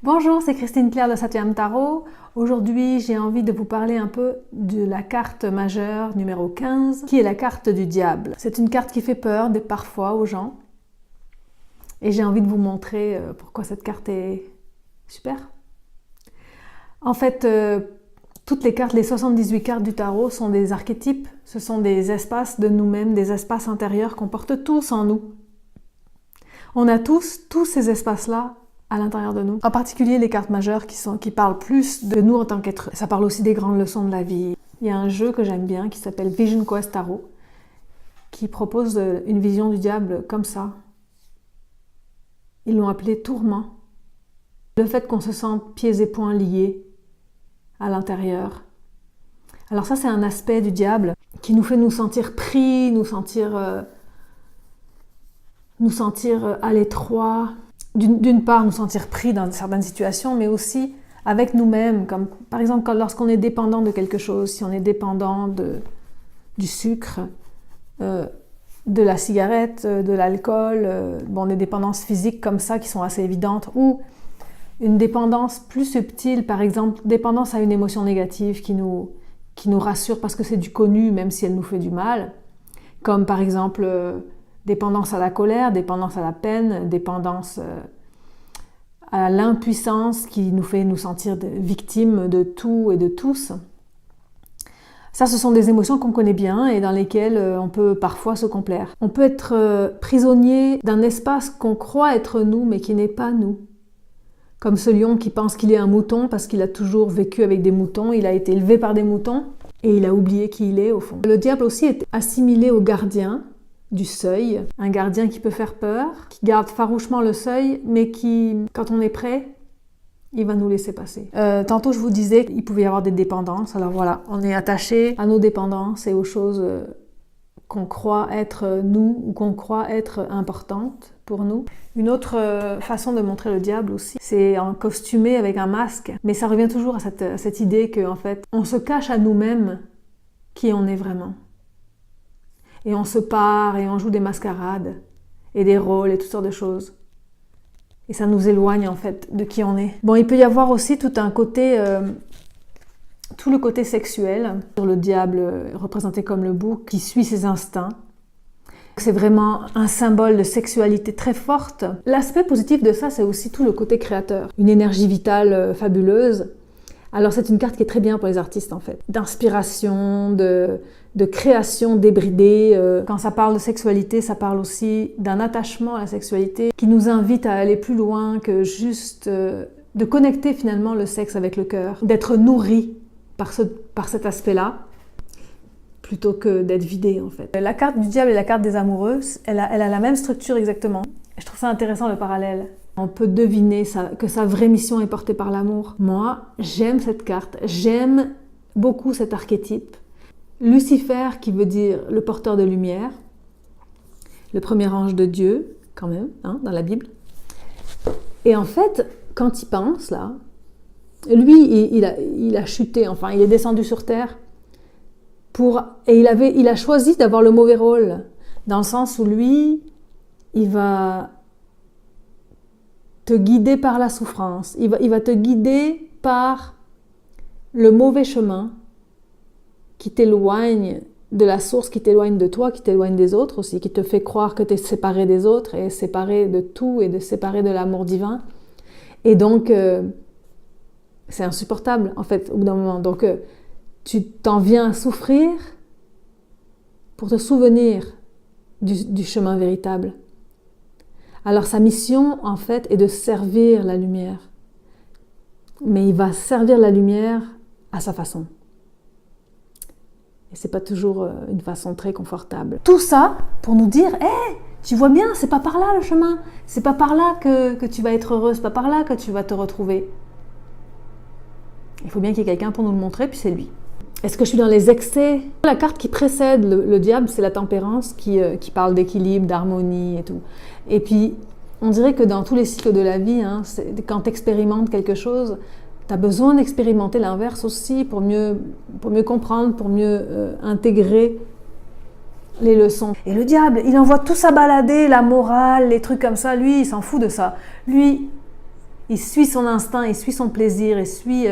Bonjour, c'est Christine Claire de Satyam Tarot. Aujourd'hui, j'ai envie de vous parler un peu de la carte majeure numéro 15, qui est la carte du diable. C'est une carte qui fait peur parfois aux gens. Et j'ai envie de vous montrer pourquoi cette carte est super. En fait, toutes les cartes, les 78 cartes du tarot sont des archétypes. Ce sont des espaces de nous-mêmes, des espaces intérieurs qu'on porte tous en nous. On a tous ces espaces-là à l'intérieur de nous. En particulier les cartes majeures qui parlent plus de nous en tant qu'être. Ça parle aussi des grandes leçons de la vie. Il y a un jeu que j'aime bien qui s'appelle Vision Quest Tarot, qui propose une vision du diable comme ça. Ils l'ont appelé tourment. Le fait qu'on se sente pieds et poings liés à l'intérieur. Alors ça, c'est un aspect du diable qui nous fait nous sentir pris, nous sentir à l'étroit. D'une part, nous sentir pris dans certaines situations, mais aussi avec nous-mêmes, comme par exemple lorsqu'on est dépendant de quelque chose, si on est dépendant du sucre, de la cigarette, de l'alcool, des dépendances physiques comme ça qui sont assez évidentes, ou une dépendance plus subtile, par exemple dépendance à une émotion négative qui nous rassure parce que c'est du connu, même si elle nous fait du mal, comme par exemple dépendance à la colère, dépendance à la peine, dépendance à l'impuissance qui nous fait nous sentir victimes de tout et de tous. Ça, ce sont des émotions qu'on connaît bien et dans lesquelles on peut parfois se complaire. On peut être prisonnier d'un espace qu'on croit être nous, mais qui n'est pas nous. Comme ce lion qui pense qu'il est un mouton parce qu'il a toujours vécu avec des moutons, il a été élevé par des moutons et il a oublié qui il est au fond. Le diable aussi est assimilé au gardien du seuil, un gardien qui peut faire peur, qui garde farouchement le seuil, mais qui, quand on est prêt, il va nous laisser passer. Tantôt, je vous disais qu'il pouvait y avoir des dépendances. Alors voilà, on est attaché à nos dépendances et aux choses qu'on croit être nous ou qu'on croit être importantes pour nous. Une autre façon de montrer le diable aussi, c'est en costumé avec un masque. Mais ça revient toujours à cette idée qu'en fait, on se cache à nous-mêmes qui on est vraiment. Et on se pare et on joue des mascarades et des rôles et toutes sortes de choses. Et ça nous éloigne en fait de qui on est. Bon, il peut y avoir aussi tout le côté sexuel. Sur le diable représenté comme le bouc qui suit ses instincts. C'est vraiment un symbole de sexualité très forte. L'aspect positif de ça, c'est aussi tout le côté créateur. Une énergie vitale fabuleuse. Alors c'est une carte qui est très bien pour les artistes en fait. D'inspiration, de création débridée. Quand ça parle de sexualité, ça parle aussi d'un attachement à la sexualité qui nous invite à aller plus loin que juste de connecter finalement le sexe avec le cœur. D'être nourri par cet aspect-là plutôt que d'être vidé en fait. La carte du diable et la carte des amoureuses, elle a la même structure exactement. Je trouve ça intéressant le parallèle. On peut deviner que sa vraie mission est portée par l'amour. Moi, j'aime cette carte, j'aime beaucoup cet archétype. Lucifer, qui veut dire le porteur de lumière, le premier ange de Dieu, quand même, dans la Bible. Et en fait, quand il pense, là, lui, il a chuté, enfin, il est descendu sur terre, et il a choisi d'avoir le mauvais rôle, dans le sens où lui, il va te guider par la souffrance. Il va te guider par le mauvais chemin qui t'éloigne de la source, qui t'éloigne de toi, qui t'éloigne des autres aussi, qui te fait croire que tu es séparé des autres et séparé de tout et séparé de l'amour divin. Et donc, c'est insupportable en fait au bout d'un moment. Donc, tu t'en viens à souffrir pour te souvenir du chemin véritable. Alors sa mission, en fait, est de servir la lumière. Mais il va servir la lumière à sa façon. Et c'est pas toujours une façon très confortable. Tout ça pour nous dire, tu vois bien, c'est pas par là le chemin. C'est pas par là que tu vas être heureux, c'est pas par là que tu vas te retrouver. Il faut bien qu'il y ait quelqu'un pour nous le montrer, puis c'est lui. Est-ce que je suis dans les excès? La carte qui précède le diable, c'est la tempérance qui parle d'équilibre, d'harmonie et tout. Et puis, on dirait que dans tous les cycles de la vie, quand tu expérimentes quelque chose, tu as besoin d'expérimenter l'inverse aussi pour mieux comprendre, pour mieux intégrer les leçons. Et le diable, il envoie tout ça balader, la morale, les trucs comme ça. Lui, il s'en fout de ça. Lui, il suit son instinct, il suit son plaisir, il suit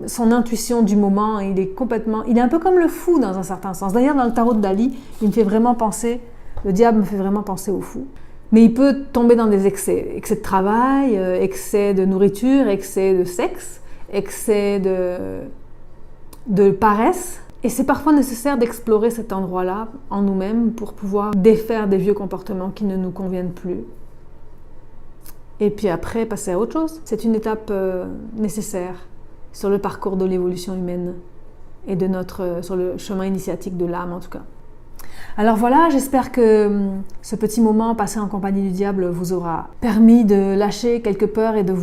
son intuition du moment. Il est un peu comme le fou dans un certain sens. D'ailleurs, dans le tarot de Dali, le diable me fait vraiment penser au fou. Mais il peut tomber dans des excès. Excès de travail, excès de nourriture, excès de sexe, excès de paresse. Et c'est parfois nécessaire d'explorer cet endroit-là en nous-mêmes pour pouvoir défaire des vieux comportements qui ne nous conviennent plus. Et puis après, passer à autre chose. C'est une étape nécessaire sur le parcours de l'évolution humaine et sur le chemin initiatique de l'âme en tout cas. Alors voilà, j'espère que ce petit moment passé en compagnie du diable vous aura permis de lâcher quelques peurs et de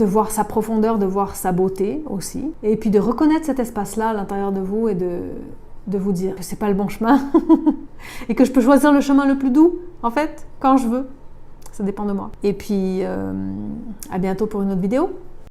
voir sa profondeur, de voir sa beauté aussi. Et puis de reconnaître cet espace-là à l'intérieur de vous et de vous dire que c'est pas le bon chemin et que je peux choisir le chemin le plus doux, en fait, quand je veux. Ça dépend de moi. Et puis, à bientôt pour une autre vidéo.